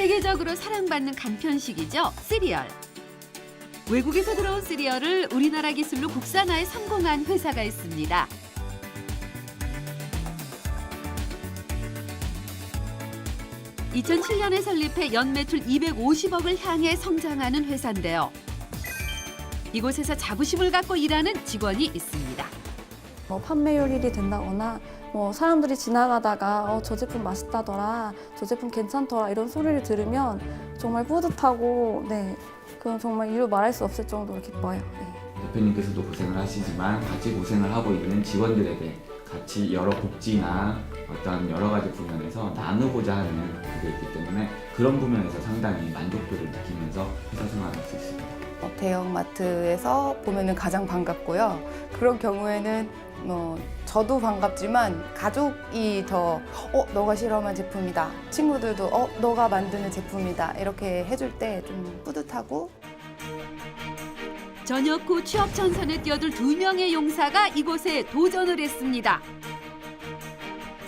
세계적으로 사랑받는 간편식이죠. 시리얼. 외국에서 들어온 시리얼을 우리나라 기술로 국산화에 성공한 회사가 있습니다. (2007년에) 설립해 연매출 250억을 향해 성장하는 회사인데요. 이곳에서 자부심을 갖고 일하는 직원이 있습니다. 뭐 판매율 1위 된다거나 뭐 사람들이 지나가다가 저 제품 맛있다더라, 저 제품 괜찮더라 이런 소리를 들으면 정말 뿌듯하고 그건 정말 이루 말할 수 없을 정도로 기뻐요. 대표님께서도 고생을 하시지만 같이 고생을 하고 있는 직원들에게 같이 여러 복지나 어떤 여러 가지 부면에서 나누고자 하는 그게 있기 때문에 그런 부면에서 상당히 만족도를 느끼면서 회사 생활을 할 수 있습니다. 대형마트에서 보면은 가장 반갑고요. 그런 경우에는 저도 반갑지만 가족이 더 너가 실험한 제품이다. 친구들도 너가 만드는 제품이다. 이렇게 해줄 때 좀 뿌듯하고. 전역 후 취업 전선에 뛰어들 2명의 용사가 이곳에 도전을 했습니다.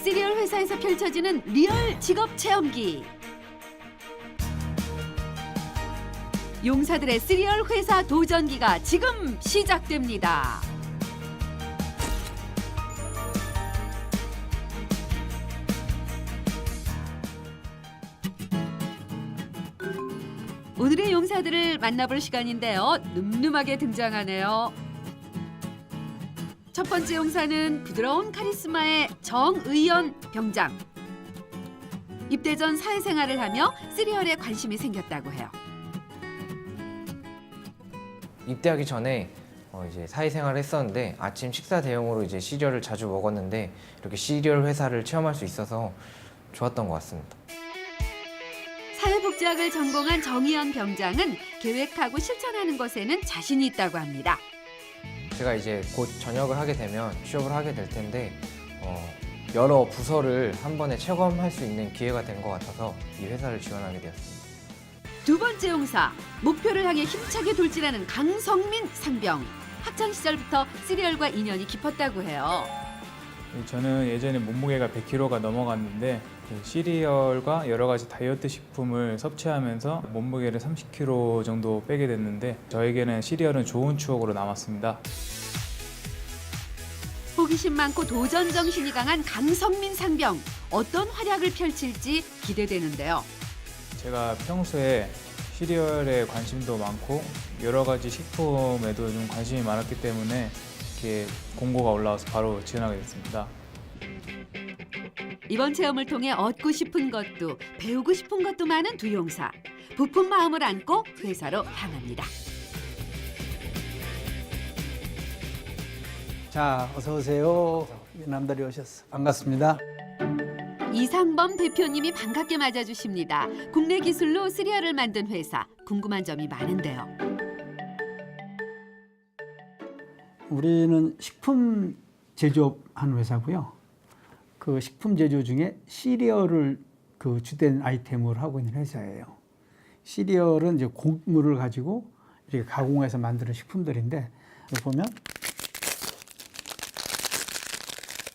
시리얼 회사에서 펼쳐지는 리얼 직업 체험기. 용사들의 시리얼 회사 도전기가 지금 시작됩니다. 오늘의 용사들을 만나볼 시간인데요. 늠름하게 등장하네요. 첫 번째 용사는 부드러운 카리스마의 정의연 병장. 입대 전 사회생활을 하며 시리얼에 관심이 생겼다고 해요. 입대하기 전에 이제 사회생활을 했었는데 아침 식사 대용으로 이제 시리얼을 자주 먹었는데 이렇게 시리얼 회사를 체험할 수 있어서 좋았던 것 같습니다. 사회복지학을 전공한 정의연 병장은 계획하고 실천하는 것에는 자신이 있다고 합니다. 제가 이제 곧 전역을 하게 되면 취업을 하게 될 텐데 여러 부서를 한 번에 체험할 수 있는 기회가 된 것 같아서 이 회사를 지원하게 되었습니다. 두 번째 용사, 목표를 향해 힘차게 돌진하는 강성민 상병. 학창 시절부터 시리얼과 인연이 깊었다고 해요. 저는 예전에 몸무게가 100kg가 넘어갔는데 시리얼과 여러 가지 다이어트 식품을 섭취하면서 몸무게를 30kg 정도 빼게 됐는데 저에게는 시리얼은 좋은 추억으로 남았습니다. 호기심 많고 도전 정신이 강한 강성민 상병. 어떤 활약을 펼칠지 기대되는데요. 제가 평소에 시리얼에 관심도 많고 여러 가지 식품에도 좀 관심이 많았기 때문에 이렇게 공고가 올라와서 바로 지원하게 됐습니다. 이번 체험을 통해 얻고 싶은 것도 배우고 싶은 것도 많은 두 용사. 부푼 마음을 안고 회사로 향합니다. 자, 어서 오세요. 남다리 오셨어. 반갑습니다. 이상범 대표님이 반갑게 맞아주십니다. 국내 기술로 시리얼을 만든 회사. 궁금한 점이 많은데요. 우리는 식품 제조하는 회사고요. 그 식품 제조 중에 시리얼을 그 주된 아이템으로 하고 있는 회사예요. 시리얼은 이제 곡물을 가지고 이렇게 가공해서 만드는 식품들인데 여기 보면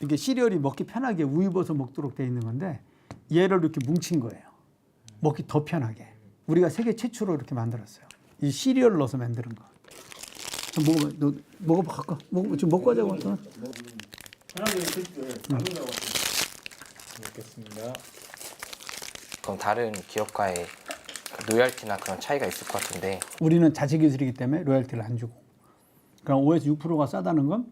이게 시리얼이 먹기 편하게 우유버섯 먹도록 되어 있는 건데 얘를 이렇게 뭉친 거예요. 먹기 더 편하게. 우리가 세계 최초로 이렇게 만들었어요. 이 시리얼을 넣어서 만드는 거. 먹어봐. 너 먹어봐. 갖고. 좀 먹고 하자고. 편하게 먹겠습니다. 그럼 다른 기업과의 로열티나 그런 차이가 있을 것 같은데 우리는 자체 기술이기 때문에 로열티를 안 주고. 그럼 5에서 6%가 싸다는 건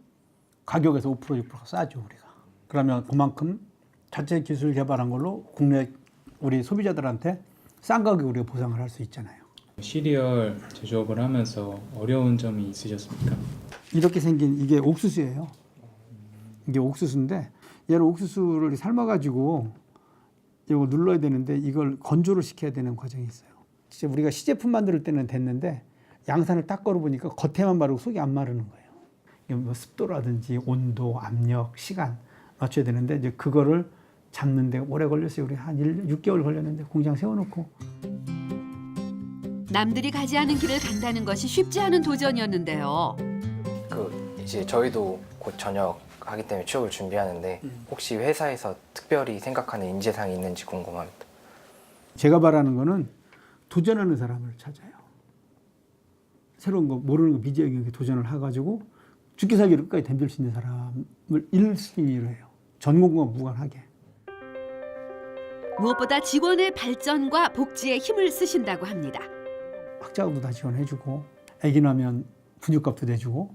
가격에서 5%, 6%가 싸죠, 우리가. 그러면 그만큼 자체 기술 개발한 걸로 국내 우리 소비자들한테 싼 가격에 우리가 보상을 할 수 있잖아요. 시리얼 제조업을 하면서 어려운 점이 있으셨습니까? 이렇게 생긴 이게 옥수수예요. 이게 옥수수인데 얘를 옥수수를 삶아가지고 이걸 눌러야 되는데 이걸 건조를 시켜야 되는 과정이 있어요. 진짜 우리가 시제품 만들 때는 됐는데 양산을 딱 걸어보니까 겉에만 바르고 속이 안 마르는 거예요. 뭐 습도라든지 온도, 압력, 시간 맞춰야 되는데 이제 그거를 잡는데 오래 걸렸어요. 우리 한 6개월 걸렸는데 공장 세워놓고. 남들이 가지 않은 길을 간다는 것이 쉽지 않은 도전이었는데요. 이제 저희도 곧 전역하기 때문에 취업을 준비하는데 혹시 회사에서 특별히 생각하는 인재상이 있는지 궁금합니다. 제가 바라는 거는 도전하는 사람을 찾아요. 새로운 거 모르는 거 미지의 도전을 해가지고 죽기 살기를 끝까지 덤빌 수 있는 사람을 1순위로 해요. 전공과 무관하게. 무엇보다 직원의 발전과 복지에 힘을 쓰신다고 합니다. 학자금도 다 지원해주고 아기 나면 분유값도 내주고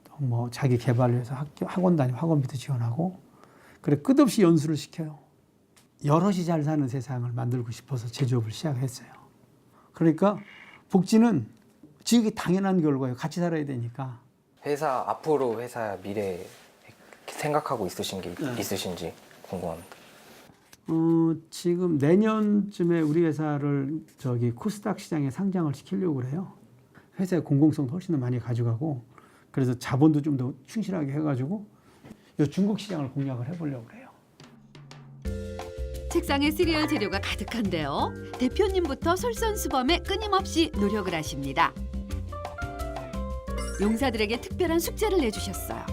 또 뭐 자기 개발을 위해서 학원 다니면 학원비도 지원하고 그래 끝없이 연수를 시켜요. 여럿이 잘 사는 세상을 만들고 싶어서 제조업을 시작했어요. 그러니까 복지는 지극히 당연한 결과예요. 같이 살아야 되니까. 회사 앞으로 회사 미래 생각하고 있으신 게 있으신지 궁금합니다. 지금 내년쯤에 우리 회사를 코스닥 시장에 상장을 시키려고 그래요. 회사의 공공성도 훨씬 더 많이 가져가고 그래서 자본도 좀 더 충실하게 해가지고 이 중국 시장을 공략을 해보려고 그래요. 책상에 시리얼 재료가 가득한데요. 대표님부터 솔선수범에 끊임없이 노력을 하십니다. 용사들에게 특별한 숙제를 내주셨어요.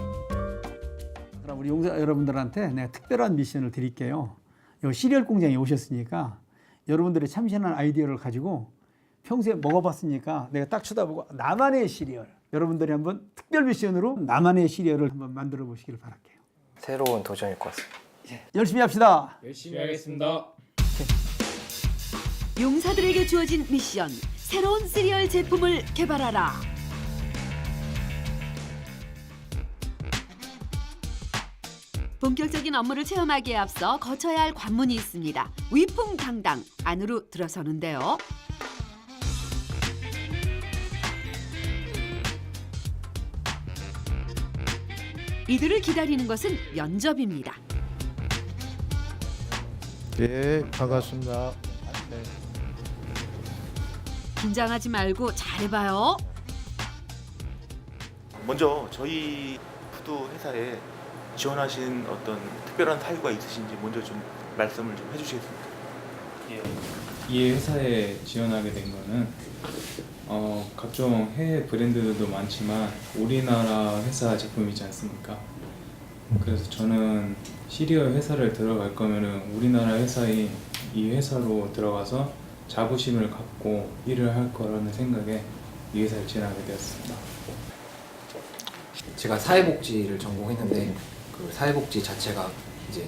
그럼 우리 용사 여러분들한테 내가 특별한 미션을 드릴게요. 이 시리얼 공장에 오셨으니까 여러분들의 참신한 아이디어를 가지고 평소에 먹어봤으니까 내가 딱 쳐다보고 나만의 시리얼 여러분들이 한번 특별 미션으로 나만의 시리얼을 한번 만들어 보시길 바랄게요. 새로운 도전일 것 같습니다. 열심히 합시다. 열심히 하겠습니다. 용사들에게 주어진 미션, 새로운 시리얼 제품을 개발하라. 본격적인 업무를 체험하기에 앞서 거쳐야 할 관문이 있습니다. 위풍당당 안으로 들어서는데요. 이들을 기다리는 것은 면접입니다. 네, 반갑습니다. 네. 긴장하지 말고 잘해봐요. 먼저 저희 푸드 회사에 지원하신 어떤 특별한 사유가 있으신지 먼저 좀 말씀을 좀 해주시겠습니까? 예. 이 회사에 지원하게 된 거는 각종 해외 브랜드들도 많지만 우리나라 회사 제품이지 않습니까? 그래서 저는 시리얼 회사를 들어갈 거면은 우리나라 회사인 이 회사로 들어가서 자부심을 갖고 일을 할 거라는 생각에 이 회사에 지원하게 되었습니다. 제가 사회복지를 전공했는데 그 사회복지 자체가 이제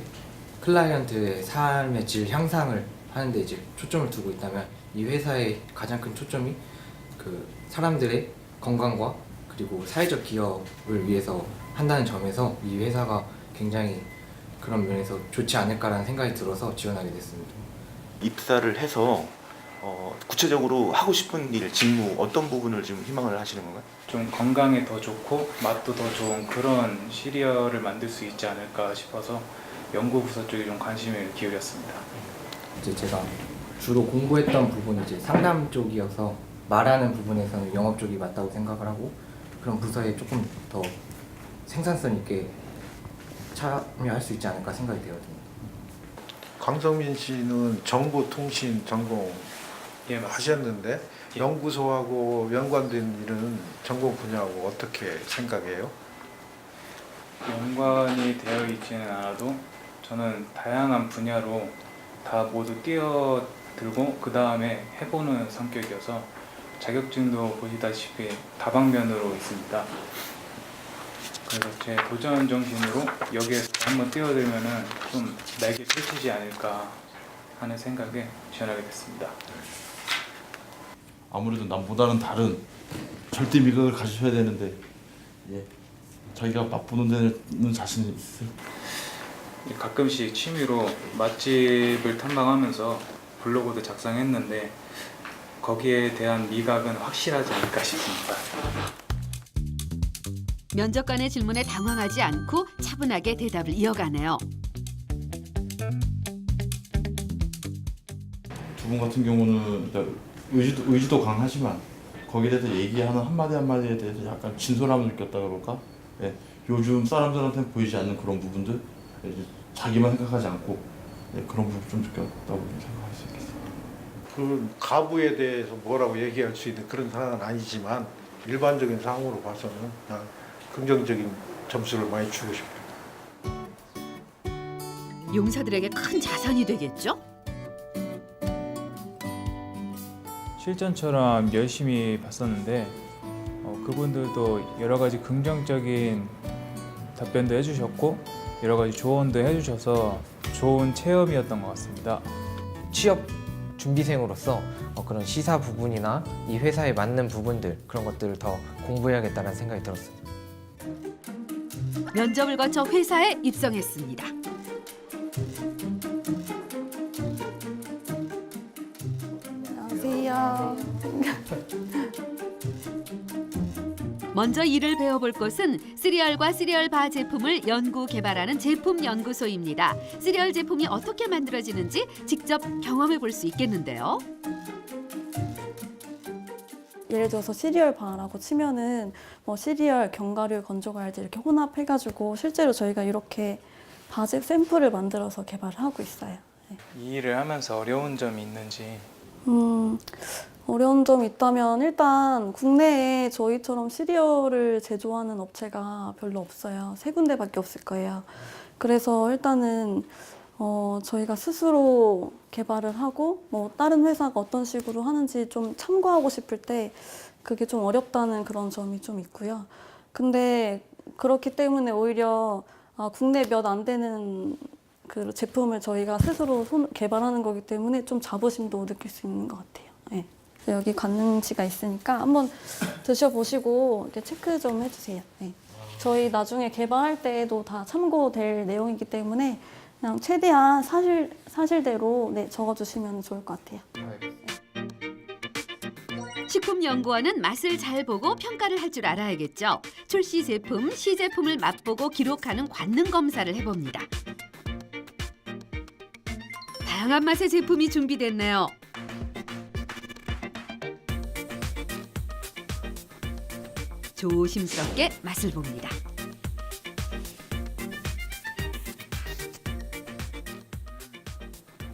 클라이언트의 삶의 질 향상을 하는데 이제 초점을 두고 있다면 이 회사의 가장 큰 초점이 그 사람들의 건강과 그리고 사회적 기업을 위해서 한다는 점에서 이 회사가 굉장히 그런 면에서 좋지 않을까라는 생각이 들어서 지원하게 됐습니다. 입사를 해서 구체적으로 하고 싶은 일, 직무 어떤 부분을 좀 희망을 하시는 건가요? 좀 건강에 더 좋고 맛도 더 좋은 그런 시리얼을 만들 수 있지 않을까 싶어서 연구부서 쪽에 좀 관심을 기울였습니다. 이제 제가 주로 공부했던 부분이 이제 상담 쪽이어서 말하는 부분에서는 영업 쪽이 맞다고 생각을 하고 그런 부서에 조금 더 생산성 있게 참여할 수 있지 않을까 생각이 되거든요. 강성민 씨는 정보통신 전공 예, 맞습니다. 하셨는데 연구소하고 연관된 일은 전공 분야하고 어떻게 생각해요? 연관이 되어 있지는 않아도 저는 다양한 분야로 다 모두 뛰어들고 그 다음에 해보는 성격이어서 자격증도 보시다시피 다방면으로 있습니다. 그래서 제 도전 정신으로 여기에서 한번 뛰어들면은 좀 날개 펼치지 않을까 하는 생각에 지원하게 됐습니다. 아무래도 남보다는 다른 절대 미각을 가지셔야 되는데 자기가 맛보는 데는 자신이 있어요. 가끔씩 취미로 맛집을 탐방하면서 블로그도 작성했는데 거기에 대한 미각은 확실하지 않을까 싶습니다. 면접관의 질문에 당황하지 않고 차분하게 대답을 이어가네요. 두 분 같은 경우는 일단 의지도 강하지만 거기에 대해서 얘기하는 한마디 한마디에 대해서 약간 진솔함을 느꼈다 그럴까? 요즘 사람들한테 보이지 않는 그런 부분들 이제 자기만 생각하지 않고 그런 부분 좀 느꼈다고 생각할 수 있겠어요. 그 가부에 대해서 뭐라고 얘기할 수 있는 그런 상황은 아니지만 일반적인 상황으로 봐서는 그냥 긍정적인 점수를 많이 주고 싶어요. 용사들에게 큰 자산이 되겠죠? 실전처럼 열심히 봤었는데 그분들도 여러 가지 긍정적인 답변도 해주셨고 여러 가지 조언도 해주셔서 좋은 체험이었던 것 같습니다. 취업 준비생으로서 그런 시사 부분이나 이 회사에 맞는 부분들 그런 것들을 더 공부해야겠다는 생각이 들었어요. 면접을 거쳐 회사에 입성했습니다. 안녕하세요. 먼저 일을 배워볼 곳은 시리얼과 시리얼 바 제품을 연구 개발하는 제품연구소입니다. 시리얼 제품이 어떻게 만들어지는지 직접 경험해 볼 수 있겠는데요. 예를 들어서 시리얼 바라고 치면은 뭐 시리얼, 견과류, 건조과일들 이렇게 혼합해가지고 실제로 저희가 이렇게 바제 샘플을 만들어서 개발을 하고 있어요. 네. 이 일을 하면서 어려운 점이 있는지. 어려운 점이 있다면 일단 국내에 저희처럼 시리얼을 제조하는 업체가 별로 없어요. 3군데밖에 없을 거예요. 그래서 일단은 저희가 스스로 개발을 하고 뭐 다른 회사가 어떤 식으로 하는지 좀 참고하고 싶을 때 그게 좀 어렵다는 그런 점이 좀 있고요. 근데 그렇기 때문에 오히려 국내 몇 안 되는 그 제품을 저희가 스스로 개발하는 거기 때문에 좀 자부심도 느낄 수 있는 것 같아요. 네. 여기 관능지가 있으니까 한번 드셔보시고 이렇게 체크 좀 해주세요. 네. 저희 나중에 개발할 때에도 다 참고될 내용이기 때문에 그냥 최대한 사실대로 네, 적어주시면 좋을 것 같아요. 식품연구원은 맛을 잘 보고 평가를 할 줄 알아야겠죠. 출시 제품, 시제품을 맛보고 기록하는 관능 검사를 해봅니다. 다양한 맛의 제품이 준비됐네요. 조심스럽게 맛을 봅니다.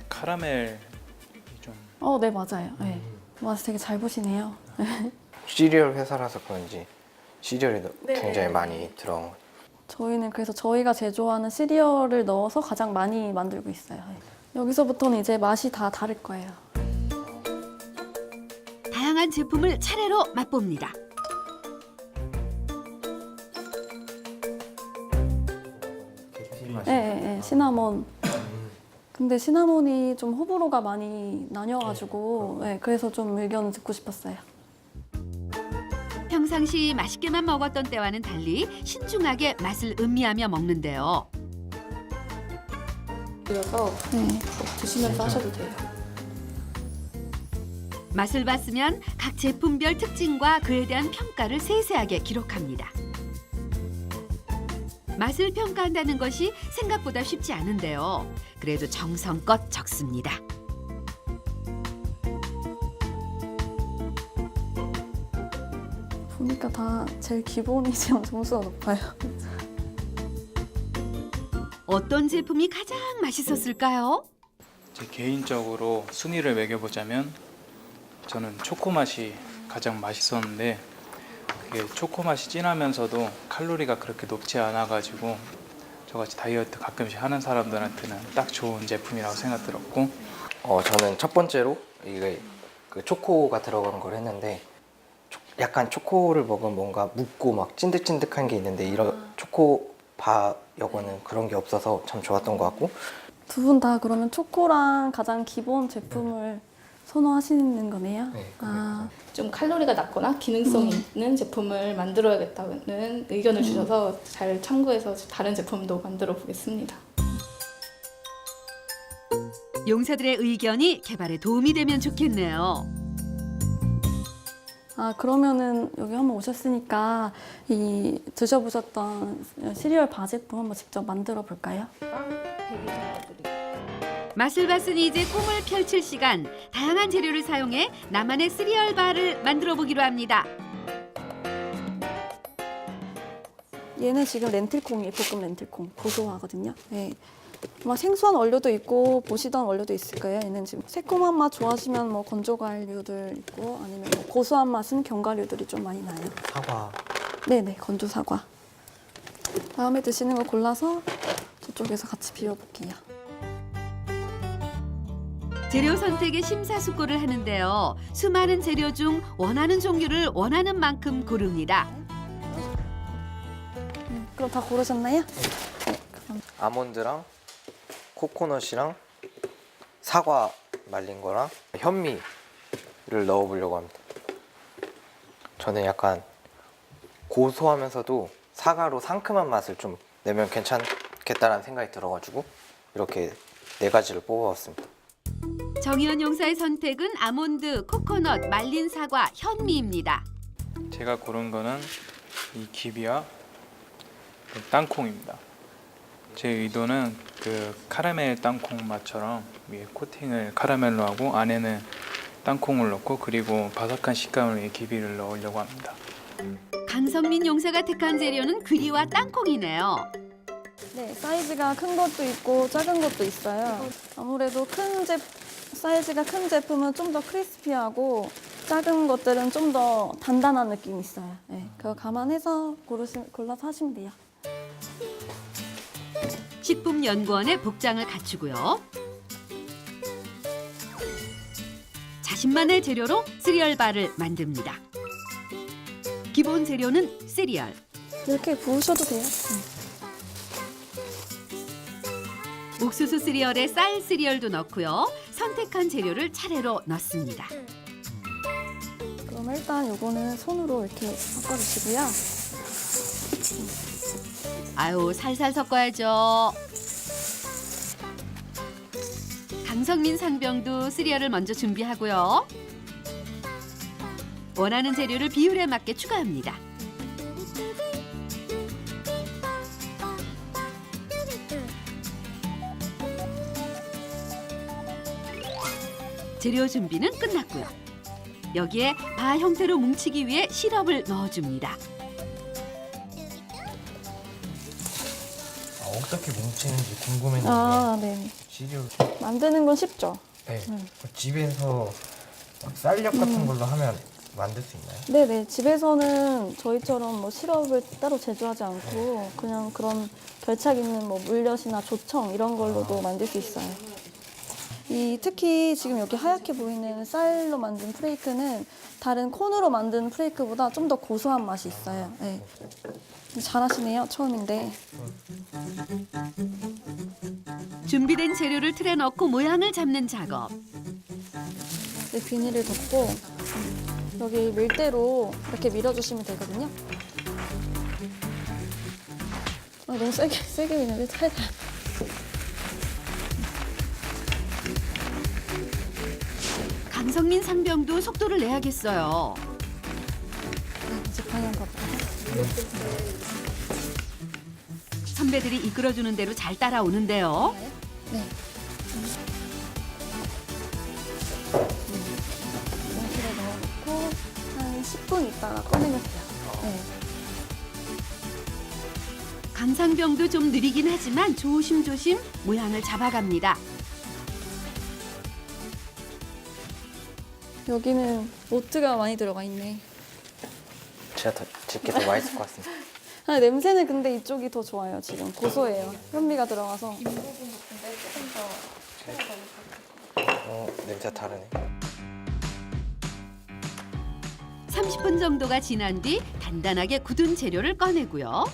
카라멜 좀 네, 맞아요. 네. 맛 되게 잘 보시네요. 시리얼 회사라서 그런지 시리얼이 네. 굉장히 많이 들어온 것 같아요. 저희는 그래서 저희가 제조하는 시리얼을 넣어서 가장 많이 만들고 있어요. 네. 여기서부터는 이제 맛이 다 다를 거예요. 다양한 제품을 차례로 맛봅니다. 네, 시나몬. 근데 시나몬이 좀 호불호가 많이 나뉘어가지고 네, 그래서 좀 의견을 듣고 싶었어요. 평상시 맛있게만 먹었던 때와는 달리 신중하게 맛을 음미하며 먹는데요. 그래서 네, 드시면서 하셔도 돼요. 맛을 봤으면 각 제품별 특징과 그에 대한 평가를 세세하게 기록합니다. 맛을 평가한다는 것이 생각보다 쉽지 않은데요. 그래도 정성껏 적습니다. 보니까 다 제일 기본이지만 점수가 높아요. 어떤 제품이 가장 맛있었을까요? 제 개인적으로 순위를 매겨보자면 저는 초코 맛이 가장 맛있었는데 그게 초코 맛이 진하면서도 칼로리가 그렇게 높지 않아가지고 저같이 다이어트 가끔씩 하는 사람들한테는 딱 좋은 제품이라고 생각 들었고 저는 첫 번째로 이게 그 초코가 들어간 걸 했는데 약간 초코를 먹으면 뭔가 묻고 막 찐득찐득한 게 있는데 이런 초코바 요거는 그런 게 없어서 참 좋았던 것 같고 두 분 다 그러면 초코랑 가장 기본 제품을 선호하시는 거네요? 네, 좀 칼로리가 낮거나 기능성 있는 제품을 만들어야겠다는 의견을 주셔서 잘 참고해서 다른 제품도 만들어 보겠습니다. 용사들의 의견이 개발에 도움이 되면 좋겠네요. 그러면은 여기 한번 오셨으니까 이 드셔보셨던 시리얼 바 제품 한번 직접 만들어 볼까요? 맛을 봤으니 이제 꿈을 펼칠 시간. 다양한 재료를 사용해 나만의 시리얼 바를 만들어 보기로 합니다. 얘는 지금 렌틸콩이에요. 볶음 렌틸콩. 고소하거든요. 네. 막 생소한 원료도 있고 보시던 원료도 있을 거예요. 얘는 지금 새콤한 맛 좋아하시면 뭐 건조과일류들 있고 아니면 뭐 고소한 맛은 견과류들이 좀 많이 나요. 사과 네네, 건조 사과. 다음에 드시는 거 골라서 저쪽에서 같이 비워볼게요. 재료 선택에 심사숙고를 하는데요. 수많은 재료 중 원하는 종류를 원하는 만큼 고릅니다. 그럼 다 고르셨나요? 아몬드랑 코코넛이랑 사과 말린 거랑 현미를 넣어보려고 합니다. 저는 약간 고소하면서도 사과로 상큼한 맛을 좀 내면 괜찮겠다라는 생각이 들어가지고 이렇게 4가지를 뽑아봤습니다. 정희원 용사의 선택은 아몬드, 코코넛, 말린 사과, 현미입니다. 제가 고른 거는 이 키위와 그 땅콩입니다. 제 의도는 그 카라멜 땅콩 맛처럼 위에 코팅을 카라멜로 하고 안에는 땅콩을 넣고 그리고 바삭한 식감을 위해 키위를 넣으려고 합니다. 강성민 용사가 택한 재료는 귀리와 땅콩이네요. 네, 사이즈가 큰 것도 있고 작은 것도 있어요. 아무래도 사이즈가 큰 제품은 좀 더 크리스피하고 작은 것들은 좀 더 단단한 느낌이 있어요. 네, 그거 감안해서 골라서 하시면 돼요. 식품연구원의 복장을 갖추고요. 자신만의 재료로 시리얼바를 만듭니다. 기본 재료는 시리얼. 이렇게 부으셔도 돼요. 옥수수 시리얼에 쌀 시리얼도 넣고요. 선택한 재료를 차례로 넣습니다. 그럼 일단 요거는 손으로 이렇게 섞어주시고요. 아유, 살살 섞어야죠. 강성민 상병도 시리얼을 먼저 준비하고요. 원하는 재료를 비율에 맞게 추가합니다. 재료 준비는 끝났고요. 여기에 바 형태로 뭉치기 위해 시럽을 넣어줍니다. 어떻게 뭉치는지 궁금했는데 아, 네. 시리얼 만드는 건 쉽죠? 네. 집에서 막 쌀력 같은 걸로 하면 만들 수 있나요? 네네. 집에서는 저희처럼 뭐 시럽을 따로 제조하지 않고 그냥 그런 결착 있는 뭐 물엿이나 조청 이런 걸로도 만들 수 있어요. 특히 지금 여기 하얗게 보이는 쌀로 만든 프레이크는 다른 콘으로 만든 프레이크보다 좀 더 고소한 맛이 있어요. 네. 잘하시네요. 처음인데. 준비된 재료를 틀에 넣고 모양을 잡는 작업. 네, 비닐을 덮고 여기 밀대로 이렇게 밀어주시면 되거든요. 너무 세게 미는데 살살. 강성민 상병도 속도를 내야겠어요. 이제 방향 바꿔. 선배들이 이끌어주는 대로 잘 따라오는데요. 네. 용기를 넣어놓고 한 10분 있다가 꺼내면 돼요. 네. 강상병도 좀 느리긴 하지만 조심조심 모양을 잡아갑니다. 여기는 오트가 많이 들어가 있네. 제게 더 맛있을 것 같습니다. 냄새는 근데 이쪽이 더 좋아요. 지금 고소해요. 현미가 들어가서. 냄새가 다르네. 30분 정도가 지난 뒤 단단하게 굳은 재료를 꺼내고요.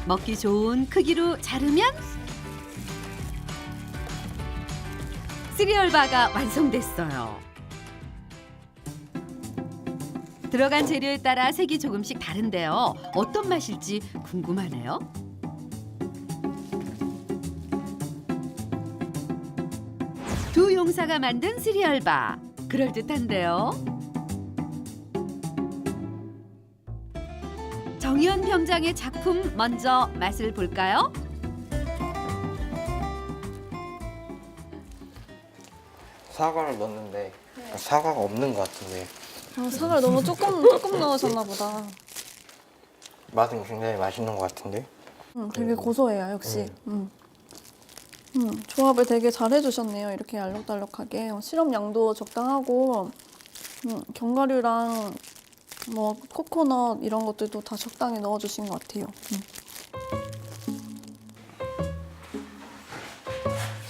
먹기 좋은 크기로 자르면 시리얼바가 완성됐어요. 들어간 재료에 따라 색이 조금씩 다른데요. 어떤 맛일지 궁금하네요. 두 용사가 만든 시리얼바. 그럴듯한데요. 정희원 병장의 작품 먼저 맛을 볼까요? 사과를 넣었는데 사과가 없는 것 같은데 사과를 너무 조금 넣으셨나 보다. 맛은 굉장히 맛있는 것 같은데. 되게 고소해요, 역시. 조합을 되게 잘 해주셨네요. 이렇게 알록달록하게. 시럽 양도 적당하고 견과류랑 뭐 코코넛 이런 것들도 다 적당히 넣어주신 것 같아요.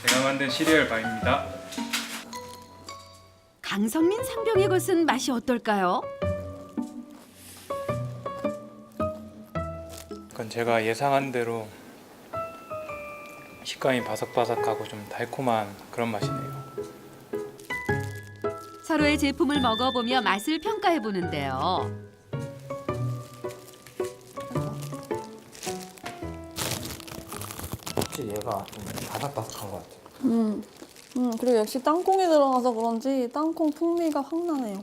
제가 제가 만든 시리얼 바입니다. 강성민 상병의 것은 맛이 어떨까요? 그건 제가 예상한 대로 식감이 바삭바삭하고 좀 달콤한 그런 맛이네요. 서로의 제품을 먹어보며 맛을 평가해 보는데요. 확실히 얘가 좀 바삭바삭한 것 같아요. 그리고 역시 땅콩이 들어가서 그런지 땅콩 풍미가 확 나네요.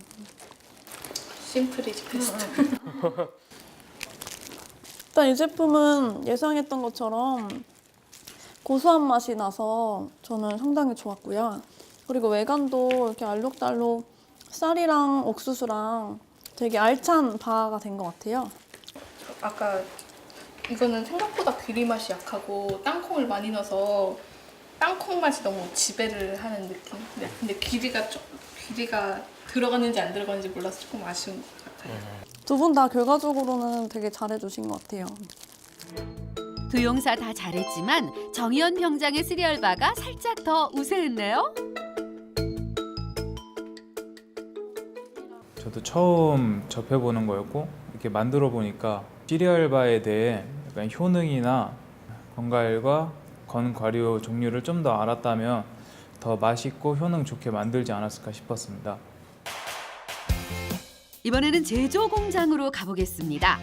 심플이지 베스트. 일단 이 제품은 예상했던 것처럼 고소한 맛이 나서 저는 상당히 좋았고요. 그리고 외관도 이렇게 알록달록 쌀이랑 옥수수랑 되게 알찬 바가 된 것 같아요. 아까 이거는 생각보다 비리 맛이 약하고 땅콩을 많이 넣어서 땅콩 맛이 너무 지배를 하는 느낌. 근데 비리가 들어갔는지 안 들어갔는지 몰라서 조금 아쉬운 것 같아요. 두 분 다 결과적으로는 되게 잘해주신 것 같아요. 두 용사 다 잘했지만 정의연 병장의 시리얼바가 살짝 더 우세했네요. 저도 처음 접해보는 거였고 이렇게 만들어 보니까 시리얼바에 대해 약간 효능이나 건과일과 건과류 종류를 좀 더 알았다면 더 맛있고 효능 좋게 만들지 않았을까 싶었습니다. 이번에는 제조 공장으로 가보겠습니다.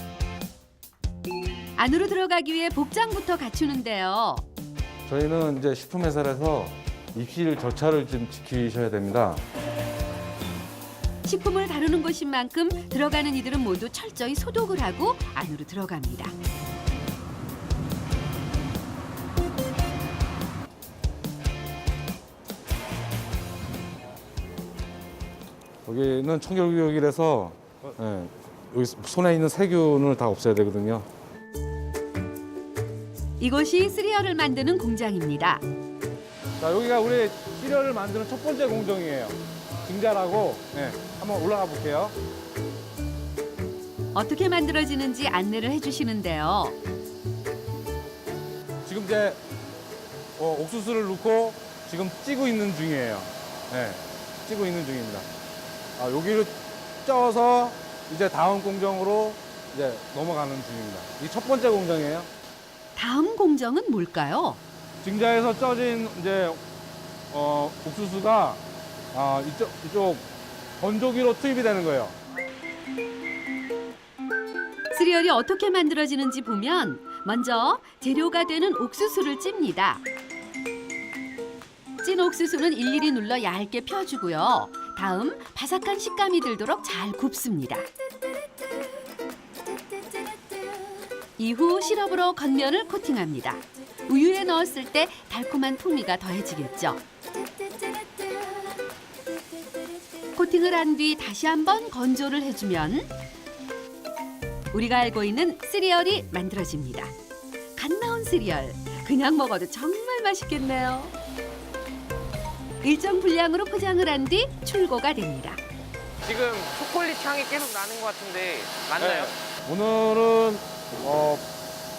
안으로 들어가기 위해 복장부터 갖추는데요. 저희는 이제 식품회사라서 입실 절차를 좀 지키셔야 됩니다. 식품을 다루는 곳인 만큼 들어가는 이들은 모두 철저히 소독을 하고 안으로 들어갑니다. 여기는 청결구역이라서 여기 손에 있는 세균을 다 없애야 되거든요. 이곳이 시리얼을 만드는 공장입니다. 자, 여기가 우리 시리얼을 만드는 첫 번째 공정이에요. 증자라고. 한번 올라가 볼게요. 어떻게 만들어지는지 안내를 해주시는데요. 지금 이제 옥수수를 넣고 지금 찌고 있는 중이에요. 찌고 있는 중입니다. 여기를 쪄서 이제 다음 공정으로 이제 넘어가는 중입니다. 이 첫 번째 공정이에요. 다음 공정은 뭘까요? 증자에서 쪄진 이제 옥수수가 이쪽 건조기로 투입이 되는 거예요. 시리얼이 어떻게 만들어지는지 보면 먼저 재료가 되는 옥수수를 찝니다. 찐 옥수수는 일일이 눌러 얇게 펴주고요. 다음 바삭한 식감이 들도록 잘 굽습니다. 이후 시럽으로 겉면을 코팅합니다. 우유에 넣었을 때 달콤한 풍미가 더해지겠죠. 코팅을 한 뒤 다시 한번 건조를 해주면 우리가 알고 있는 시리얼이 만들어집니다. 갓 나온 시리얼, 그냥 먹어도 정말 맛있겠네요. 일정 분량으로 포장을 한 뒤 출고가 됩니다. 지금 초콜릿 향이 계속 나는 것 같은데 맞나요? 오늘은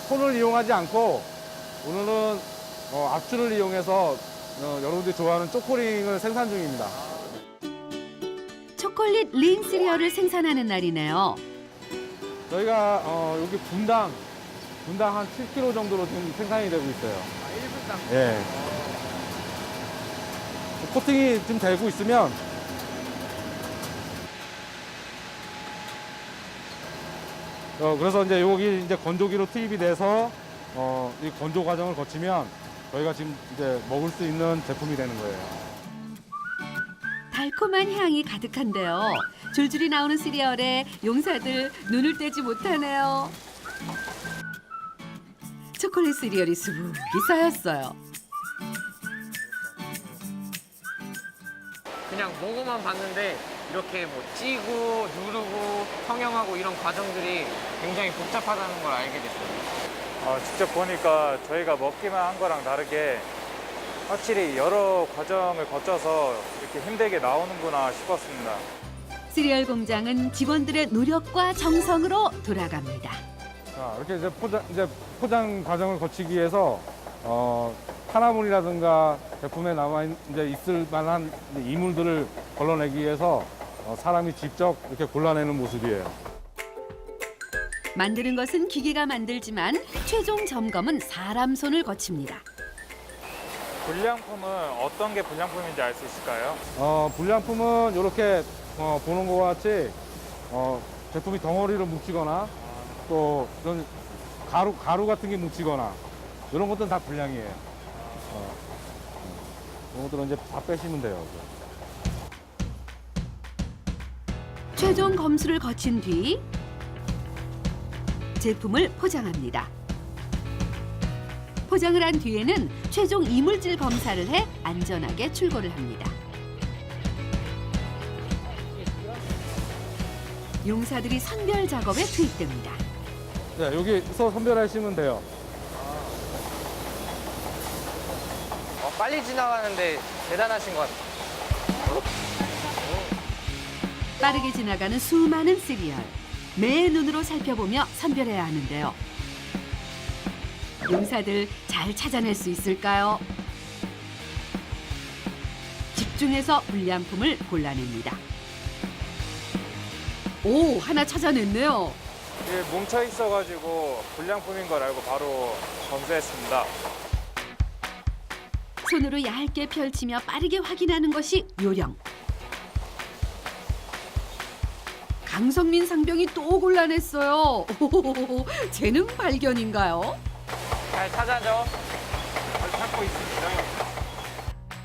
손을 이용하지 않고 오늘은 압출을 이용해서 여러분들이 좋아하는 초코링을 생산 중입니다. 초콜릿 링 시리얼을 생산하는 날이네요. 저희가 여기 분당 한 7kg 정도로 지금 생산이 되고 있어요. 1분당? 예. 코팅이 좀 되고 있으면 그래서 이제 여기 이제 건조기로 투입이 돼서 이 건조 과정을 거치면 저희가 지금 이제 먹을 수 있는 제품이 되는 거예요. 달콤한 향이 가득한데요. 줄줄이 나오는 시리얼에 용사들 눈을 떼지 못하네요. 초콜릿 시리얼이 수북이 쌓였어요. 그냥 먹어만 봤는데 이렇게 뭐 찌고 누르고 성형하고 이런 과정들이 굉장히 복잡하다는 걸 알게 됐어요. 직접 보니까 저희가 먹기만 한 거랑 다르게 확실히 여러 과정을 거쳐서 이렇게 힘들게 나오는구나 싶었습니다. 시리얼 공장은 직원들의 노력과 정성으로 돌아갑니다. 자, 이렇게 이제 포장 과정을 거치기 위해서 탄화물이라든가 제품에 이제 있을 만한 이물들을 걸러내기 위해서 사람이 직접 이렇게 골라내는 모습이에요. 만드는 것은 기계가 만들지만 최종 점검은 사람 손을 거칩니다. 불량품은 어떤 게 불량품인지 알 수 있을까요? 불량품은 이렇게 보는 것과 같이 제품이 덩어리로 뭉치거나 또 이런 가루 같은 게 뭉치거나 이런 것들은 다 불량이에요. 이런 것들은 이제 다 빼시면 돼요. 최종 검수를 거친 뒤 제품을 포장합니다. 포장을 한 뒤에는 최종 이물질 검사를 해 안전하게 출고를 합니다. 용사들이 선별 작업에 투입됩니다. 네, 여기서 선별하시면 돼요. 빨리 지나가는데 대단하신 것 같아요. 빠르게 지나가는 수많은 시리얼. 매 눈으로 살펴보며 선별해야 하는데요. 용사들 잘 찾아낼 수 있을까요? 집중해서 불량품을 골라냅니다. 오, 하나 찾아냈네요. 이게 뭉쳐 있어가지고 불량품인 걸 알고 바로 검수했습니다. 손으로 얇게 펼치며 빠르게 확인하는 것이 요령. 강성민 상병이 또 골라냈어요. 오, 재능 발견인가요? 잘 찾아줘. 잘 찾고 있습니다.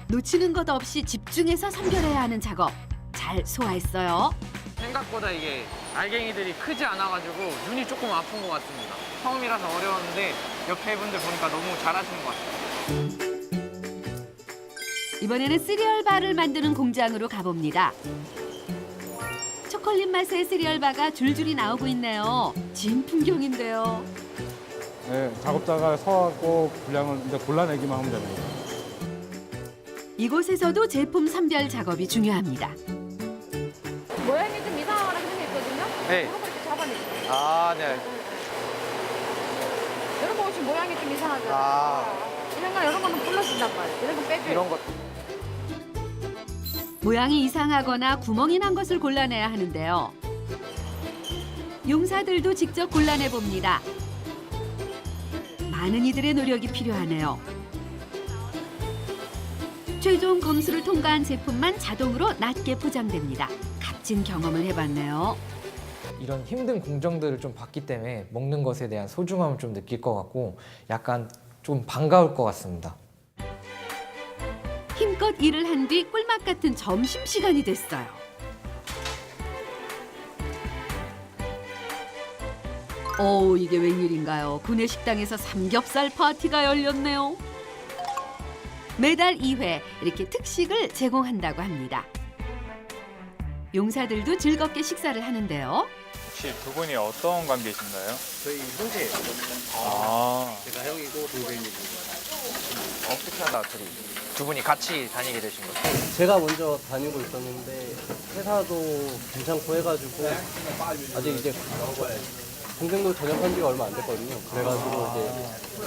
놓치는 것 없이 집중해서 선별해야 하는 작업. 잘 소화했어요. 생각보다 이게 알갱이들이 크지 않아가지고 눈이 조금 아픈 것 같습니다. 처음이라서 어려웠는데 옆에 분들 보니까 너무 잘하시는 것 같아요. 이번에는 시리얼 바를 만드는 공장으로 가봅니다. 초콜릿 맛의 시리얼 바가 줄줄이 나오고 있네요. 진 풍경인데요. 네, 작업자가 서갖고 분량을 이제 골라내기만 하면 됩니다. 이곳에서도 제품 선별 작업이 중요합니다. 모양이 좀 이상하거나 그런 게 있거든요. 네. 그런 거 이렇게 잡아내세요. 아, 네. 이런 거 혹시 모양이 좀 이상하잖아요. 아. 이런 거는 불러준단 말이에요. 이런 거 빼줘요. 이런 것. 모양이 이상하거나 구멍이 난 것을 골라내야 하는데요. 용사들도 직접 골라내 봅니다. 많은 이들의 노력이 필요하네요. 최종 검수를 통과한 제품만 자동으로 낮게 포장됩니다. 값진 경험을 해봤네요. 이런 힘든 공정들을 좀 봤기 때문에 먹는 것에 대한 소중함을 좀 느낄 것 같고 약간 좀 반가울 것 같습니다. 힘껏 일을 한 뒤 꿀맛 같은 점심시간이 됐어요. 오, 이게 웬일인가요? 구내 식당에서 삼겹살 파티가 열렸네요. 매달 2회 이렇게 특식을 제공한다고 합니다. 용사들도 즐겁게 식사를 하는데요. 혹시 두 분이 어떤 관계신가요? 저희 형제예요. 아, 제가 형이고 동생이고. 어떻게 하다 두 분이 같이 다니게 되신 거예요? 제가 먼저 다니고 있었는데 회사도 괜찮고 해가지고 아직 이제 동생도 전역한 지가 얼마 안 됐거든요. 그래가지고 이제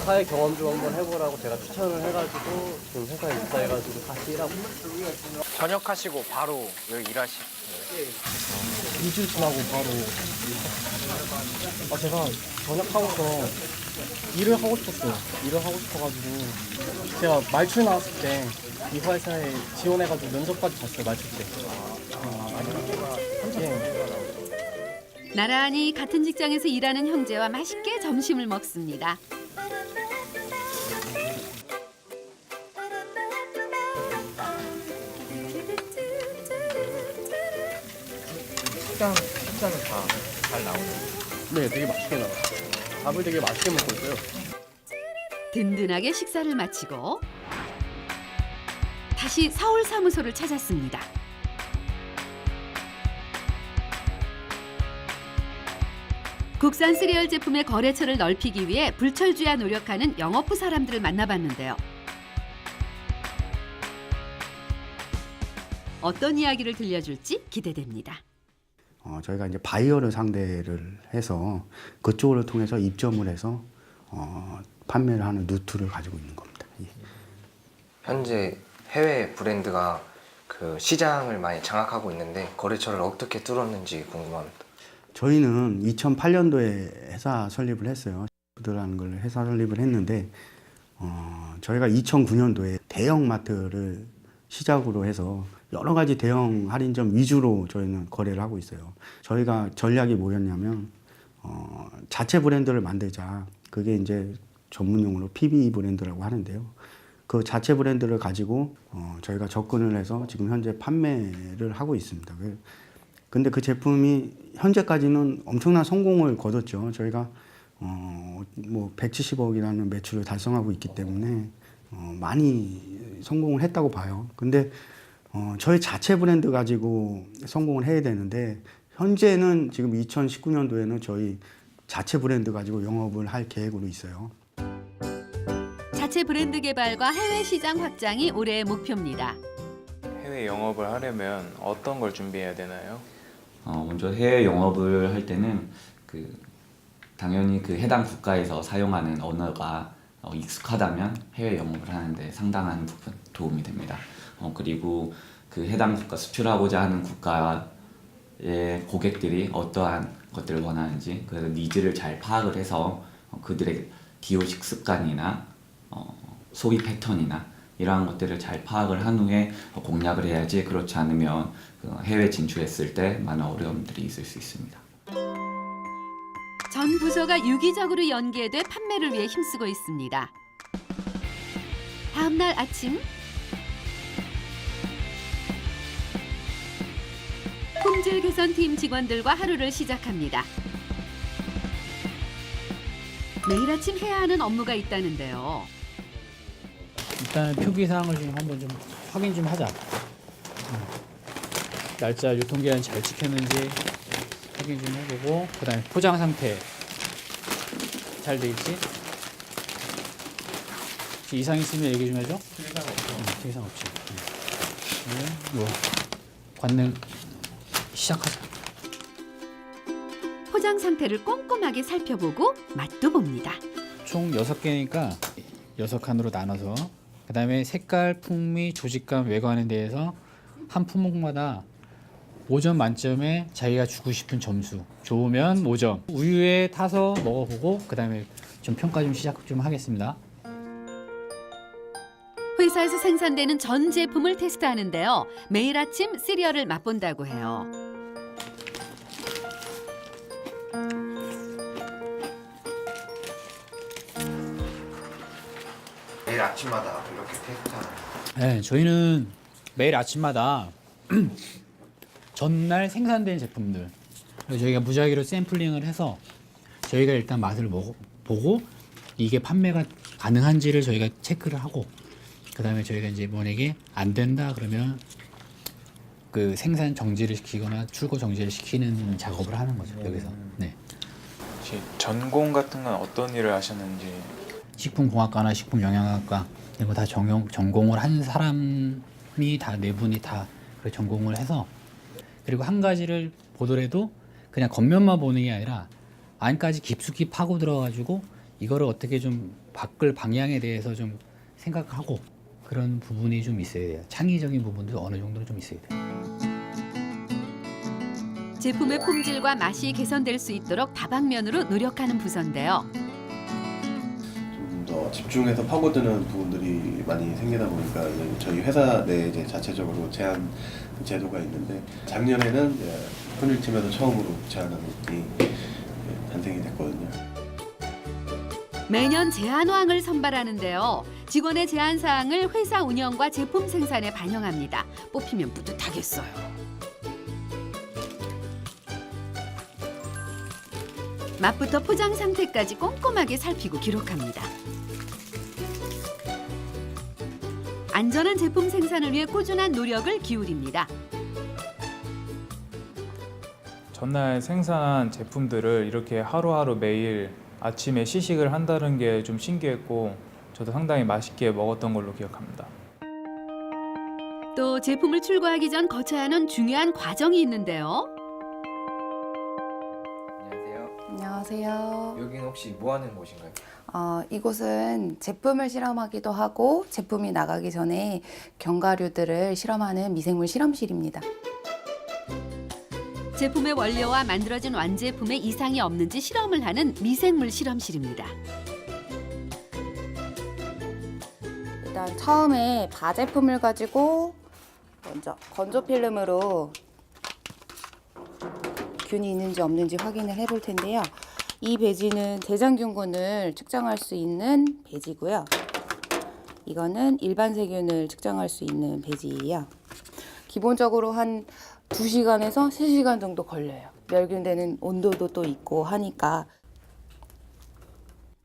사회 경험 좀 한번 해보라고 제가 추천을 해가지고 지금 회사에 입사해가지고 같이 일하고 있어요. 전역하시고 바로 여기 일하시는 거예요? 일주일 지나고 바로 제가 전역하고서 일을 하고 싶었어요. 일을 하고 싶어가지고 제가 말출 나왔을 때 이 회사에 지원해가지고 면접까지 봤어요. 말출 때. 예. 나란히 같은 직장에서 일하는 형제와 맛있게 점심을 먹습니다. 식사는 다 잘 나오네요. 네, 되게 맛있게 나와요. 밥을 되게 맛있게 먹고 있어요. 든든하게 식사를 마치고 다시 서울 사무소를 찾았습니다. 국산 시리얼 제품의 거래처를 넓히기 위해 불철주야 노력하는 영업부 사람들을 만나봤는데요. 어떤 이야기를 들려줄지 기대됩니다. 저희가 이제 바이어를 상대를 해서 그쪽을 통해서 입점을 해서 판매를 하는 루트를 가지고 있는 겁니다. 예. 현재 해외 브랜드가 그 시장을 많이 장악하고 있는데 거래처를 어떻게 뚫었는지 궁금합니다. 저희는 2008년도에 회사 설립을 했어요. 푸드라는 걸 회사 설립을 했는데 저희가 2009년도에 대형 마트를 시작으로 해서 여러 가지 대형 할인점 위주로 저희는 거래를 하고 있어요. 저희가 전략이 뭐였냐면 자체 브랜드를 만들자. 그게 이제 전문용어로 PB 브랜드라고 하는데요. 그 자체 브랜드를 가지고 저희가 접근을 해서 지금 현재 판매를 하고 있습니다. 근데 그 제품이 현재까지는 엄청난 성공을 거뒀죠. 저희가 뭐 170억이라는 매출을 달성하고 있기 때문에 많이 성공을 했다고 봐요. 근데 저희 자체 브랜드 가지고 성공을 해야 되는데 현재는 지금 2019년도에는 저희 자체 브랜드 가지고 영업을 할 계획으로 있어요. 자체 브랜드 개발과 해외 시장 확장이 올해의 목표입니다. 해외 영업을 하려면 어떤 걸 준비해야 되나요? 먼저 해외 영업을 할 때는 당연히 그 해당 국가에서 사용하는 언어가 익숙하다면 해외 영업을 하는데 상당한 부분 도움이 됩니다. 그리고 그 해당 국가 수출하고자 하는 국가의 고객들이 어떠한 것들을 원하는지 그 니즈를 잘 파악을 해서 그들의 기호 식습관이나 소비 패턴이나 이러한 것들을 잘 파악을 한 후에 공략을 해야지 그렇지 않으면 해외 진출했을 때 많은 어려움들이 있을 수 있습니다. 전 부서가 유기적으로 연계돼 판매를 위해 힘쓰고 있습니다. 다음 날 아침 품질 개선팀 직원들과 하루를 시작합니다. 매일 아침 해야 하는 업무가 있다는데요. 일단 표기 사항을 좀 한번 좀 확인 좀 하자. 날짜, 유통기한 잘 지켰는지 확인 좀 해보고, 그다음에 포장 상태 잘 돼 있지? 혹시 이상 있으면 얘기 좀 해줘. 특이사항 없죠. 특이사항 없지. 뭐 관능 시작하자. 포장 상태를 꼼꼼하게 살펴보고 맛도 봅니다. 총 6개니까 6칸으로 나눠서, 그다음에 색깔, 풍미, 조직감, 외관에 대해서 한 품목마다 5점 만점에 자기가 주고 싶은 점수. 좋으면 5점. 우유에 타서 먹어보고 그다음에 좀 평가 좀 시작 좀 하겠습니다. 회사에서 생산되는 전 제품을 테스트하는데요. 매일 아침 시리얼을 맛본다고 해요. 매일 아침마다 이렇게 테스트하는. 네, 저희는 매일 아침마다 전날 생산된 제품들 저희가 무작위로 샘플링을 해서 저희가 일단 맛을 보고 이게 판매가 가능한지를 저희가 체크를 하고, 그다음에 저희가 이제 만약에 안 된다 그러면 그 생산 정지를 시키거나 출고 정지를 시키는 작업을 하는 거죠. 여기서. 네. 혹시 전공 같은 건 어떤 일을 하셨는지? 식품공학과나 식품영양학과 이거 다 전공을 한 사람이 다 네 분이 다 그 전공을 해서, 그리고 한 가지를 보더라도 그냥 겉면만 보는 게 아니라 안까지 깊숙이 파고 들어가지고 이거를 어떻게 좀 바꿀 방향에 대해서 좀 생각하고 그런 부분이 좀 있어야 돼요. 창의적인 부분도 어느 정도는 좀 있어야 돼요. 제품의 품질과 맛이 개선될 수 있도록 다방면으로 노력하는 부서인데요. 좀 더 집중해서 파고드는 부분들이 많이 생기다 보니까 저희 회사 내 이제 자체적으로 제한 제도가 있는데, 작년에는 훈일팀에서 처음으로 제안하는 게 탄생이 됐거든요. 매년 제안왕을 선발하는데요. 직원의 제안 사항을 회사 운영과 제품 생산에 반영합니다. 뽑히면 뿌듯하겠어요. 맛부터 포장 상태까지 꼼꼼하게 살피고 기록합니다. 안전한 제품 생산을 위해 꾸준한 노력을 기울입니다. 전날 생산한 제품들을 이렇게 하루하루 매일 아침에 시식을 한다는 게 좀 신기했고 저도 상당히 맛있게 먹었던 걸로 기억합니다. 또 제품을 출고하기 전 거쳐야 하는 중요한 과정이 있는데요. 안녕하세요. 여기는 혹시 뭐 하는 곳인가요? 이곳은 제품을 실험하기도 하고 제품이 나가기 전에 견과류들을 실험하는 미생물 실험실입니다. 제품의 원료와 만들어진 완제품에 이상이 없는지 실험을 하는 미생물 실험실입니다. 일단 처음에 바제품을 가지고 먼저 건조 필름으로 균이 있는지 없는지 확인을 해볼 텐데요. 이 배지는 대장균군을 측정할 수 있는 배지고요. 이거는 일반 세균을 측정할 수 있는 배지예요. 기본적으로 한 2시간에서 3시간 정도 걸려요. 멸균되는 온도도 또 있고 하니까.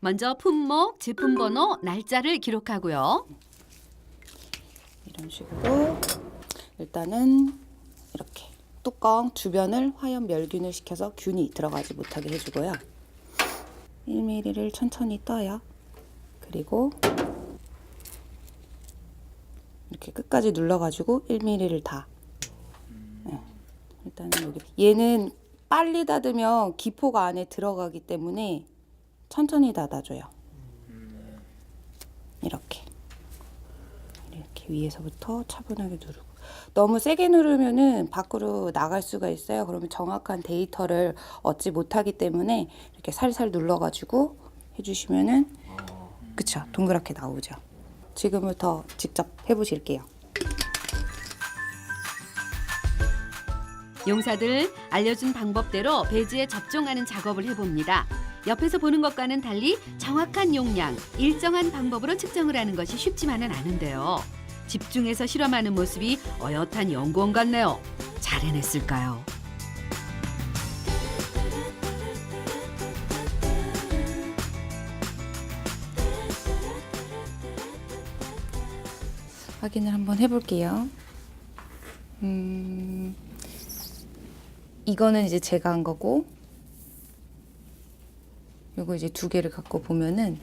먼저 품목, 제품 번호, 날짜를 기록하고요. 이런 식으로 일단은 이렇게 뚜껑 주변을 화염 멸균을 시켜서 균이 들어가지 못하게 해주고요. 1mm를 천천히 떠요. 그리고 이렇게 끝까지 눌러가지고 1mm를 다. 일단은 여기 얘는 빨리 닫으면 기포가 안에 들어가기 때문에 천천히 닫아줘요. 이렇게 위에서부터 차분하게 누르고. 너무 세게 누르면은 밖으로 나갈 수가 있어요. 그러면 정확한 데이터를 얻지 못하기 때문에 이렇게 살살 눌러가지고 해주시면은 그쵸, 동그랗게 나오죠. 지금부터 직접 해보실게요. 용사들 알려준 방법대로 배지에 접종하는 작업을 해봅니다. 옆에서 보는 것과는 달리 정확한 용량, 일정한 방법으로 측정을 하는 것이 쉽지만은 않은데요. 집중해서 실험하는 모습이 어엿한 연구원 같네요. 잘 해냈을까요? 확인을 한번 해볼게요. 이거는 이제 제가 한 거고, 요거 이제 2개를 갖고 보면은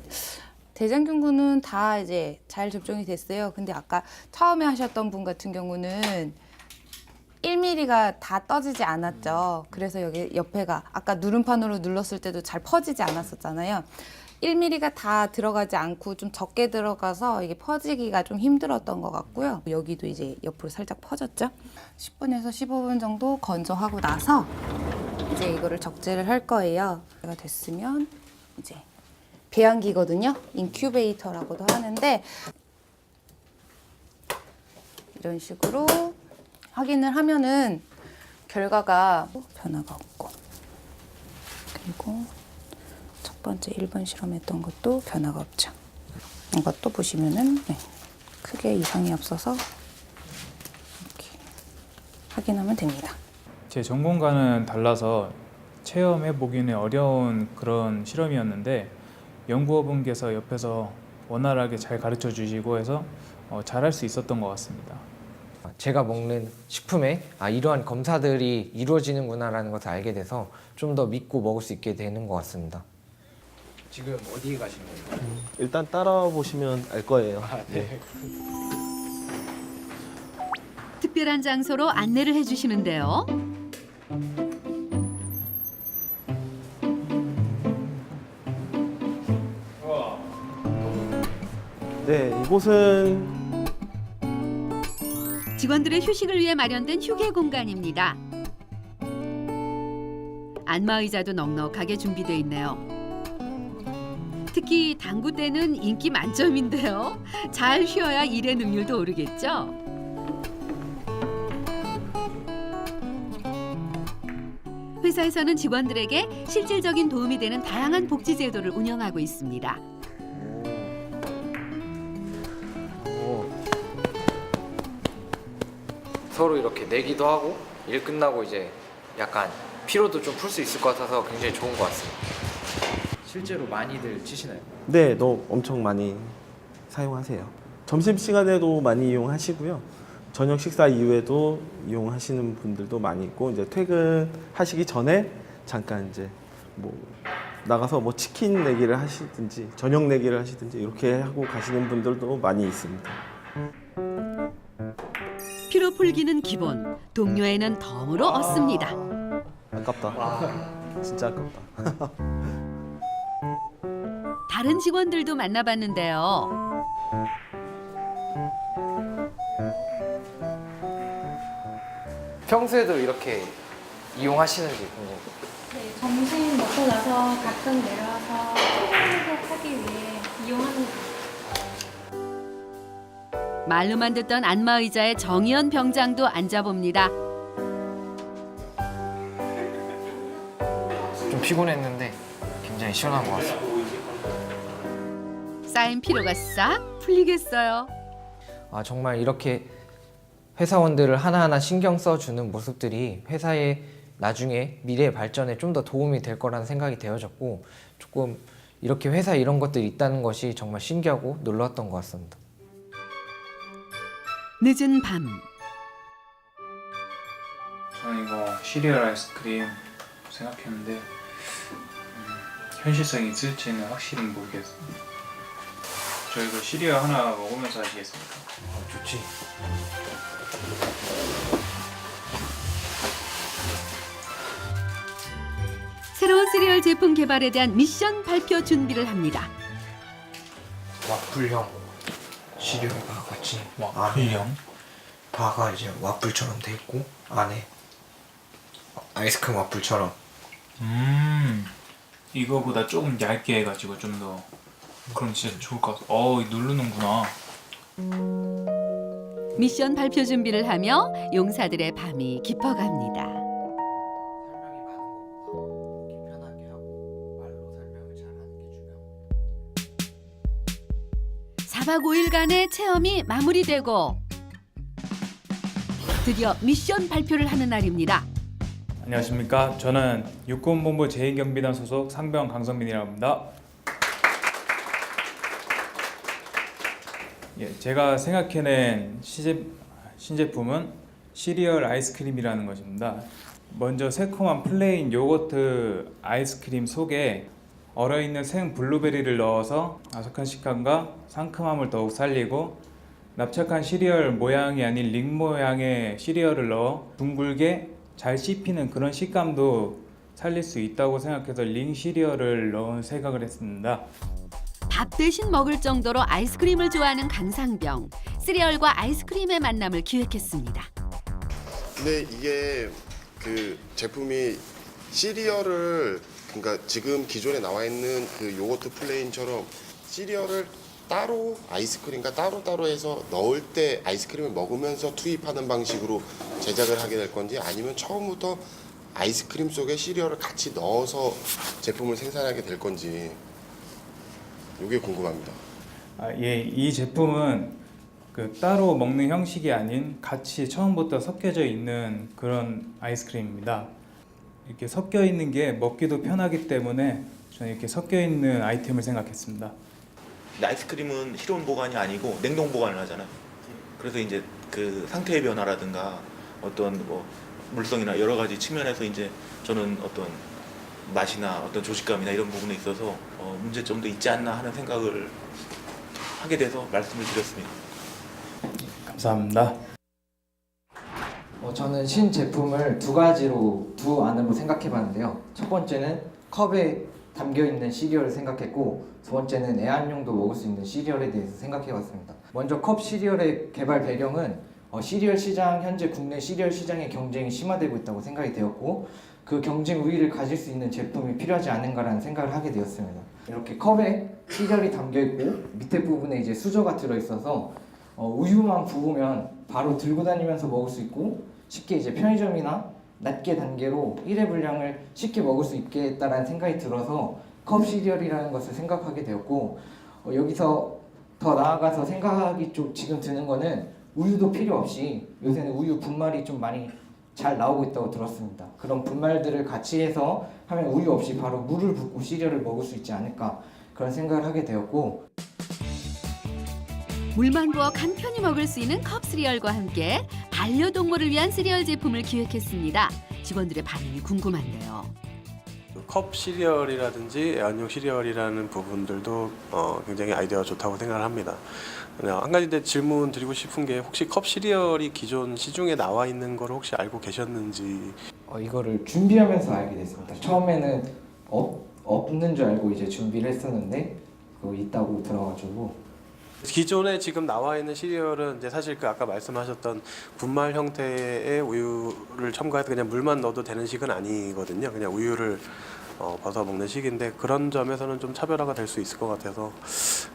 대장균군은 다 이제 잘 접종이 됐어요. 근데 아까 처음에 하셨던 분 같은 경우는 1mm가 다 떠지지 않았죠. 그래서 여기 옆에가 아까 누름판으로 눌렀을 때도 잘 퍼지지 않았었잖아요. 1mm가 다 들어가지 않고 좀 적게 들어가서 이게 퍼지기가 좀 힘들었던 것 같고요. 여기도 이제 옆으로 살짝 퍼졌죠. 10분에서 15분 정도 건조하고 나서 이제 이거를 적재를 할 거예요. 제가 됐으면 이제 배양기거든요. 인큐베이터라고도 하는데 이런 식으로 확인을 하면은 결과가 변화가 없고, 그리고 첫 번째 1번 실험했던 것도 변화가 없죠. 이것도 보시면은 크게 이상이 없어서 이렇게 확인하면 됩니다. 제 전공과는 달라서 체험해 보기는 어려운 그런 실험이었는데 연구원분께서 옆에서 원활하게 잘 가르쳐 주시고 해서 잘할 수 있었던 것 같습니다. 제가 먹는 식품에 이러한 검사들이 이루어지는구나라는 것을 알게 돼서 좀 더 믿고 먹을 수 있게 되는 것 같습니다. 지금 어디에 가신 거예요? 일단 따라보시면 알 거예요. 네. 특별한 장소로 안내를 해주시는데요. 네, 이곳은 직원들의 휴식을 위해 마련된 휴게 공간입니다. 안마의자도 넉넉하게 준비되어 있네요. 특히 당구 때는 인기 만점인데요. 잘 쉬어야 일의 능률도 오르겠죠. 회사에서는 직원들에게 실질적인 도움이 되는 다양한 복지 제도를 운영하고 있습니다. 서로 이렇게 내기도 하고 일 끝나고 이제 약간 피로도 좀 풀 수 있을 것 같아서 굉장히 좋은 것 같습니다. 실제로 많이들 치시나요? 네, 엄청 많이 사용하세요. 점심시간에도 많이 이용하시고요. 저녁 식사 이후에도 이용하시는 분들도 많이 있고, 이제 퇴근하시기 전에 잠깐 이제 뭐 나가서 뭐 치킨 내기를 하시든지 저녁 내기를 하시든지 이렇게 하고 가시는 분들도 많이 있습니다. 피로 풀기는 기본, 동료에는 덤으로 얻습니다. 아깝다. 진짜 아깝다. 다른 직원들도 만나봤는데요. 평소에도 이렇게 이용하시는지 궁금해요. 네, 점심 먹고 나서 가끔 내려와서 퇴근을 하기 위해 이용하는 거. 말로만 듣던 안마의자에 정의연 병장도 앉아봅니다. 좀 피곤했는데 굉장히 시원한 것 같아요. 쌓인 피로가 싹 풀리겠어요. 정말 이렇게 회사원들을 하나하나 신경 써주는 모습들이 회사의 나중에 미래 발전에 좀 더 도움이 될 거라는 생각이 되어졌고 조금 이렇게 회사에 이런 것들이 있다는 것이 정말 신기하고 놀라웠던 것 같습니다. 늦은 밤. 저는 이거 시리얼 아이스크림 생각했는데 현실성이 있을지는 확실히 모르겠습니다. 저 이거 시리얼 하나 먹으면서 하시겠습니까? 좋지. 새로운 시리얼 제품 개발에 대한 미션 발표 준비를 합니다. 와플형 시리얼과 같이 와플형? 바가 이제 와플처럼 돼 있고 안에 아이스크림 와플처럼. 이거보다 조금 얇게 해가지고 좀 더 그럼 진짜 좋을 것 같아요. 누르는구나. 미션 발표 준비를 하며 용사들의 밤이 깊어갑니다. 4박 5일간의 체험이 마무리되고 드디어 미션 발표를 하는 날입니다. 안녕하십니까. 저는 육군본부 제2경비단 소속 상병 강성민이라고 합니다. 제가 생각해낸 신제품은 시리얼 아이스크림이라는 것입니다. 먼저 새콤한 플레인 요거트 아이스크림 속에 얼어있는 생 블루베리를 넣어서 아삭한 식감과 상큼함을 더욱 살리고 납작한 시리얼 모양이 아닌 링 모양의 시리얼을 넣어 둥글게 잘 씹히는 그런 식감도 살릴 수 있다고 생각해서 링 시리얼을 넣은 생각을 했습니다. 밥 대신 먹을 정도로 아이스크림을 좋아하는 강상병. 시리얼과 아이스크림의 만남을 기획했습니다. 근데 이게 그 제품이 시리얼을 그러니까 지금 기존에 나와 있는 그 요거트 플레인처럼 시리얼을 따로 아이스크림과 따로 해서 넣을 때 아이스크림을 먹으면서 투입하는 방식으로 제작을 하게 될 건지 아니면 처음부터 아이스크림 속에 시리얼을 같이 넣어서 제품을 생산하게 될 건지 이게 궁금합니다. 이 제품은 따로 먹는 형식이 아닌 같이 처음부터 섞여져 있는 그런 아이스크림입니다. 이렇게 섞여 있는 게 먹기도 편하기 때문에 저는 이렇게 섞여 있는 아이템을 생각했습니다. 근데 아이스크림은 실온 보관이 아니고 냉동 보관을 하잖아요. 그래서 이제 그 상태의 변화라든가 어떤 뭐 물성이나 여러 가지 측면에서 이제 저는 어떤 맛이나 어떤 조직감이나 이런 부분에 있어서 문제점도 있지 않나 하는 생각을 하게 돼서 말씀을 드렸습니다. 감사합니다. 저는 신제품을 두 안으로 생각해 봤는데요. 첫 번째는 컵에 담겨있는 시리얼을 생각했고 두 번째는 애완용도 먹을 수 있는 시리얼에 대해서 생각해 봤습니다. 먼저 컵 시리얼의 개발 배경은 시리얼 시장, 현재 국내 시리얼 시장의 경쟁이 심화되고 있다고 생각이 되었고 그 경쟁 우위를 가질 수 있는 제품이 필요하지 않은가라는 생각을 하게 되었습니다. 이렇게 컵에 시리얼이 담겨있고 밑에 부분에 이제 수저가 들어있어서 우유만 부으면 바로 들고 다니면서 먹을 수 있고 쉽게 이제 편의점이나 낮게 단계로 1회 분량을 쉽게 먹을 수 있겠다라는 생각이 들어서 컵 시리얼이라는 것을 생각하게 되었고 여기서 더 나아가서 생각이 좀 지금 드는 거는 우유도 필요 없이 요새는 우유 분말이 좀 많이 잘 나오고 있다고 들었습니다. 그런 분말들을 같이 해서 하면 우유 없이 바로 물을 붓고 시리얼을 먹을 수 있지 않을까 그런 생각을 하게 되었고 물만 부어 간편히 먹을 수 있는 컵 시리얼과 함께 반려동물을 위한 시리얼 제품을 기획했습니다. 직원들의 반응이 궁금한데요. 컵 시리얼이라든지 애완용 시리얼이라는 부분들도 굉장히 아이디어가 좋다고 생각을 합니다. 한 가지 질문 드리고 싶은 게 혹시 컵 시리얼이 기존 시중에 나와 있는 걸 혹시 알고 계셨는지? 이거를 준비하면서 알게 됐습니다. 처음에는 없는 줄 알고 이제 준비를 했었는데 있다고 들어가지고 기존에 지금 나와 있는 시리얼은 이제 사실 그 아까 말씀하셨던 분말 형태의 우유를 첨가해서 그냥 물만 넣어도 되는 식은 아니거든요. 그냥 우유를 벗어 먹는 식인데 그런 점에서는 좀 차별화가 될 수 있을 것 같아서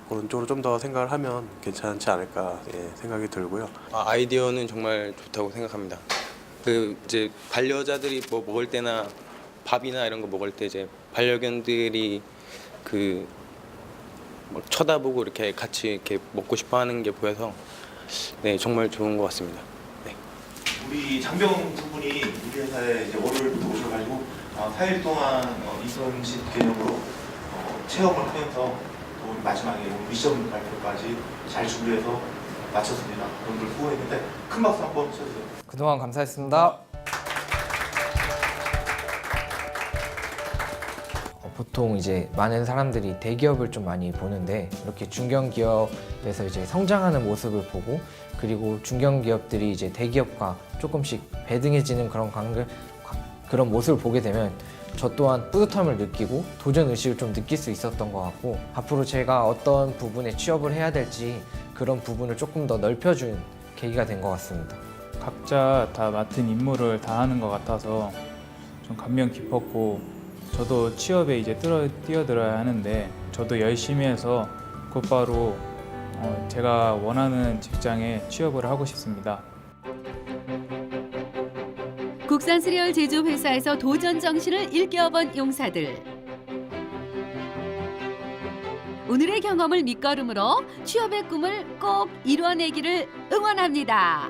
그런 쪽으로 좀 더 생각을 하면 괜찮지 않을까 생각이 들고요. 아이디어는 정말 좋다고 생각합니다. 그 이제 반려자들이 뭐 먹을 때나 밥이나 이런 거 먹을 때 이제 반려견들이 그 막 쳐다보고 이렇게 같이 이렇게 먹고 싶어하는 게 보여서 네 정말 좋은 것 같습니다. 네. 우리 장병 두 분이 우리 회사에 이제 월요일부터 오셔가지고 4일 동안 인턴십 개념으로 체험을 하면서 또 마지막에 미션 발표까지 잘 준비해서 마쳤습니다. 여러분들 수고했는데 큰 박수 한번 쳐주세요. 그동안 감사했습니다. 보통 이제 많은 사람들이 대기업을 좀 많이 보는데 이렇게 중견기업에서 이제 성장하는 모습을 보고 그리고 중견기업들이 이제 대기업과 조금씩 배등해지는 그런 모습을 보게 되면 저 또한 뿌듯함을 느끼고 도전 의식을 좀 느낄 수 있었던 것 같고 앞으로 제가 어떤 부분에 취업을 해야 될지 그런 부분을 조금 더 넓혀준 계기가 된 것 같습니다. 각자 다 맡은 임무를 다 하는 것 같아서 좀 감명 깊었고 저도 취업에 이제 뛰어들어야 하는데 저도 열심히 해서 곧바로 제가 원하는 직장에 취업을 하고 싶습니다. 국산 시리얼 제조 회사에서 도전 정신을 일깨워본 용사들. 오늘의 경험을 밑거름으로 취업의 꿈을 꼭 이뤄내기를 응원합니다.